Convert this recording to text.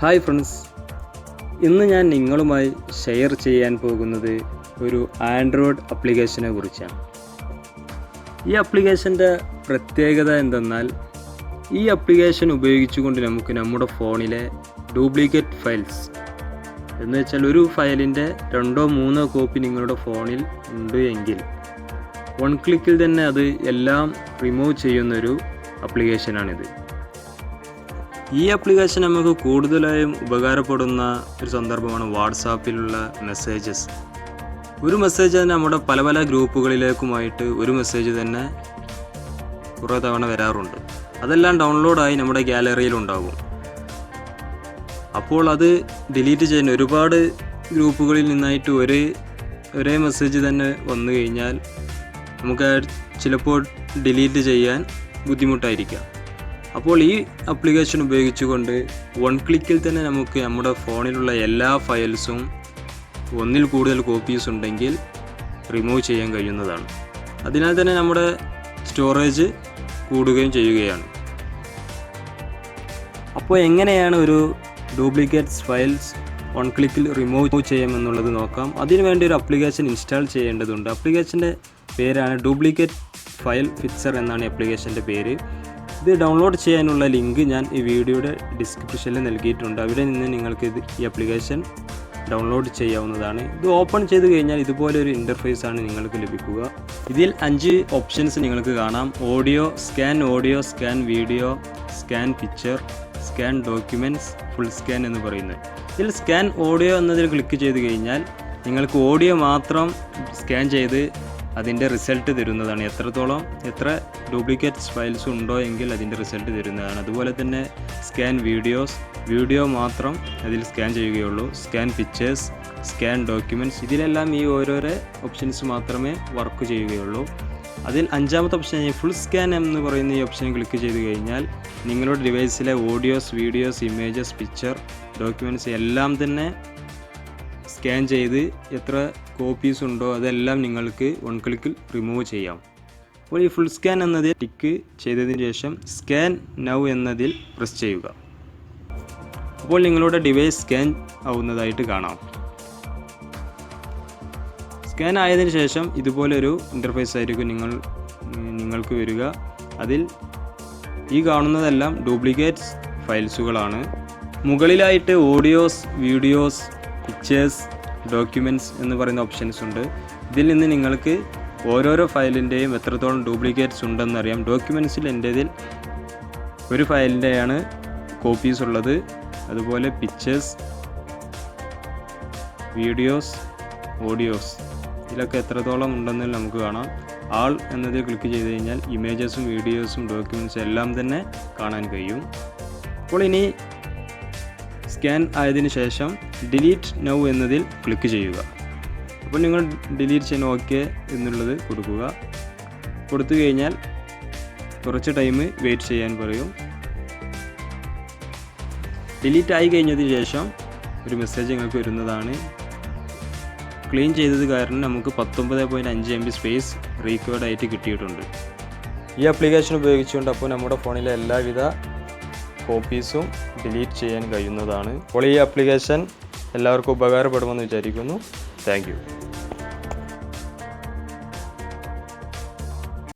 Hi friends, ഇന്ന് ഞാൻ നിങ്ങളുമായി ഷെയർ ചെയ്യാൻ പോകുന്നത് ഒരു ആൻഡ്രോയിഡ് ആപ്ലിക്കേഷനെ കുറിച്ചാണ്. ഈ ആപ്ലിക്കേഷൻ്റെ പ്രത്യേകത എന്തെന്നാൽ ഈ ആപ്ലിക്കേഷൻ ഉപയോഗിച്ചുകൊണ്ട് നമുക്ക് നമ്മുടെ ഫോണിലെ ഡ്യൂപ്ലിക്കേറ്റ് ഫയൽസ് എന്ന് വെച്ചാൽ ഒരു ഫയലിൻ്റെ 2-3 കോപ്പി നിങ്ങളുടെ ഫോണിൽ ഉണ്ട് എങ്കിൽ വൺ ക്ലിക്കിൽ തന്നെ അത് എല്ലാം റിമൂവ് ചെയ്യുന്നൊരു ആപ്ലിക്കേഷനാണിത്. ഈ ആപ്ലിക്കേഷൻ നമുക്ക് കൂടുതലായും ഉപകാരപ്പെടുന്ന ഒരു സന്ദർഭമാണ് വാട്സാപ്പിലുള്ള മെസ്സേജസ്. ഒരു മെസ്സേജ് തന്നെ നമ്മുടെ പല പല ഗ്രൂപ്പുകളിലേക്കുമായിട്ട് ഒരു മെസ്സേജ് തന്നെ കുറേ തവണ വരാറുണ്ട്. അതെല്ലാം ഡൗൺലോഡായി നമ്മുടെ ഗാലറിയിലുണ്ടാകും. അപ്പോൾ അത് ഡിലീറ്റ് ചെയ്യാൻ ഒരുപാട് ഗ്രൂപ്പുകളിൽ നിന്നായിട്ട് ഒരേ മെസ്സേജ് തന്നെ വന്നു കഴിഞ്ഞാൽ നമുക്ക് ചിലപ്പോൾ ഡിലീറ്റ് ചെയ്യാൻ ബുദ്ധിമുട്ടായിരിക്കാം. അപ്പോൾ ഈ ആപ്ലിക്കേഷൻ ഉപയോഗിച്ചുകൊണ്ട് വൺ ക്ലിക്കിൽ തന്നെ നമുക്ക് നമ്മുടെ ഫോണിലുള്ള എല്ലാ ഫയൽസും ഒന്നിൽ കൂടുതൽ കോപ്പീസ് ഉണ്ടെങ്കിൽ റിമൂവ് ചെയ്യാൻ കഴിയുന്നതാണ്. അതിനാൽ തന്നെ നമ്മുടെ സ്റ്റോറേജ് കൂടുകയും ചെയ്യുകയാണ്. അപ്പോൾ എങ്ങനെയാണ് ഒരു ഡ്യൂപ്ലിക്കേറ്റ്സ് ഫയൽസ് വൺ ക്ലിക്കിൽ റിമൂവ് ചെയ്യാമെന്നുള്ളത് നോക്കാം. അതിനുവേണ്ടി ഒരു ആപ്ലിക്കേഷൻ ഇൻസ്റ്റാൾ ചെയ്യേണ്ടതുണ്ട്. ആപ്ലിക്കേഷൻ്റെ പേരാണ് ഡ്യൂപ്ലിക്കേറ്റ് ഫയൽ ഫിക്സർ എന്നാണ് ആപ്ലിക്കേഷൻ്റെ പേര്. ഇത് ഡൗൺലോഡ് ചെയ്യാനുള്ള ലിങ്ക് ഞാൻ ഈ വീഡിയോയുടെ ഡിസ്ക്രിപ്ഷനിൽ നൽകിയിട്ടുണ്ട്. അവിടെ നിന്ന് നിങ്ങൾക്ക് ഈ ആപ്ലിക്കേഷൻ ഡൗൺലോഡ് ചെയ്യാവുന്നതാണ്. ഇത് ഓപ്പൺ ചെയ്ത് കഴിഞ്ഞാൽ ഇതുപോലെ ഒരു ഇൻ്റർഫേസ് ആണ് നിങ്ങൾക്ക് ലഭിക്കുക. ഇതിൽ 5 ഓപ്ഷൻസ് നിങ്ങൾക്ക് കാണാം. Audio, scan video, scan picture, scan documents, full scan എന്ന് പറയുന്നത്. ഇതിൽ സ്കാൻ ഓഡിയോ എന്നതിൽ ക്ലിക്ക് ചെയ്ത് കഴിഞ്ഞാൽ നിങ്ങൾക്ക് ഓഡിയോ മാത്രം സ്കാൻ ചെയ്ത് അതിൻ്റെ റിസൾട്ട് തരുന്നതാണ്. എത്ര ഡ്യൂപ്ലിക്കേറ്റ്സ് ഫയൽസ് ഉണ്ടോ എങ്കിൽ അതിൻ്റെ റിസൾട്ട് തരുന്നതാണ്. അതുപോലെ തന്നെ സ്കാൻ വീഡിയോ മാത്രം അതിൽ സ്കാൻ ചെയ്യുകയുള്ളൂ. സ്കാൻ പിക്ചേഴ്സ്, സ്കാൻ ഡോക്യുമെൻറ്റ്സ്, ഇതിലെല്ലാം ഈ ഓരോരോ ഓപ്ഷൻസ് മാത്രമേ വർക്ക് ചെയ്യുകയുള്ളൂ. അതിൽ 5ാമത്തെ ഓപ്ഷൻ ഫുൾ സ്കാൻ എന്ന് പറയുന്ന ഈ ഓപ്ഷൻ ക്ലിക്ക് ചെയ്ത് കഴിഞ്ഞാൽ നിങ്ങളുടെ ഡിവൈസിലെ audios, videos, images, picture, documents എല്ലാം തന്നെ സ്കാൻ ചെയ്ത് എത്ര കോപ്പീസ് ഉണ്ടോ അതെല്ലാം നിങ്ങൾക്ക് വൺ ക്ലിക്കിൽ റിമൂവ് ചെയ്യാം. അപ്പോൾ ഈ ഫുൾ സ്കാൻ എന്നതിൽ ടിക്ക് ചെയ്തതിന് ശേഷം സ്കാൻ നൗ എന്നതിൽ പ്രസ് ചെയ്യുക. അപ്പോൾ നിങ്ങളുടെ ഡിവൈസ് സ്കാൻ ആവുന്നതായിട്ട് കാണാം. സ്കാൻ ആയതിനു ശേഷം ഇതുപോലൊരു ഇൻ്റർഫേസ് ആയിരിക്കും നിങ്ങൾക്ക് വരിക. അതിൽ ഈ കാണുന്നതെല്ലാം ഡ്യൂപ്ലിക്കേറ്റ്സ് ഫയൽസുകളാണ്. മുകളിലായിട്ട് ഓഡിയോസ്, വീഡിയോസ്, പിക്ചേഴ്സ്, ഡോക്യുമെൻറ്റ്സ് എന്ന് പറയുന്ന ഓപ്ഷൻസ് ഉണ്ട്. ഇതിൽ നിന്ന് നിങ്ങൾക്ക് ഓരോരോ ഫയലിൻ്റെയും എത്രത്തോളം ഡ്യൂപ്ലിക്കേറ്റ്സ് ഉണ്ടെന്നറിയാം. ഡോക്യുമെൻറ്റ്സിൽ എൻ്റേതിൽ ഒരു ഫയലിൻ്റെയാണ് കോപ്പീസ് ഉള്ളത്. അതുപോലെ പിക്ചേഴ്സ്, വീഡിയോസ്, ഓഡിയോസ് ഇതിലൊക്കെ എത്രത്തോളം ഉണ്ടെന്ന് നമുക്ക് കാണാം. ആൾ എന്നതിൽ ക്ലിക്ക് ചെയ്ത് കഴിഞ്ഞാൽ ഇമേജസും വീഡിയോസും ഡോക്യുമെൻറ്റ്സും എല്ലാം തന്നെ കാണാൻ കഴിയും. അപ്പോൾ ഇനി സ്കാൻ ആയതിനു ശേഷം ഡിലീറ്റ് നൗ എന്നതിൽ ക്ലിക്ക് ചെയ്യുക. അപ്പോൾ നിങ്ങൾ ഡിലീറ്റ് ചെയ്യാൻ ഓക്കെ എന്നുള്ളത് കൊടുത്തു കഴിഞ്ഞാൽ കുറച്ച് ടൈം വെയിറ്റ് ചെയ്യാൻ പറയും. ഡിലീറ്റ് ആയി കഴിഞ്ഞതിന് ശേഷം ഒരു മെസ്സേജ് നിങ്ങൾക്ക് വരുന്നതാണ്. ക്ലീൻ ചെയ്തത് കാരണം നമുക്ക് 19.5 MB സ്പേസ് റീകവേർഡ് ആയിട്ട് കിട്ടിയിട്ടുണ്ട്. ഈ ആപ്ലിക്കേഷൻ ഉപയോഗിച്ചുകൊണ്ട് അപ്പോൾ നമ്മുടെ ഫോണിലെ എല്ലാവിധ കോപ്പീസും ഡിലീറ്റ് ചെയ്യാൻ കഴിയുന്നതാണ്. അപ്പോൾ ഈ ആപ്ലിക്കേഷൻ എല്ലാവർക്കും ഉപകാരപ്പെടുമെന്ന് വിചാരിക്കുന്നു. Thank you.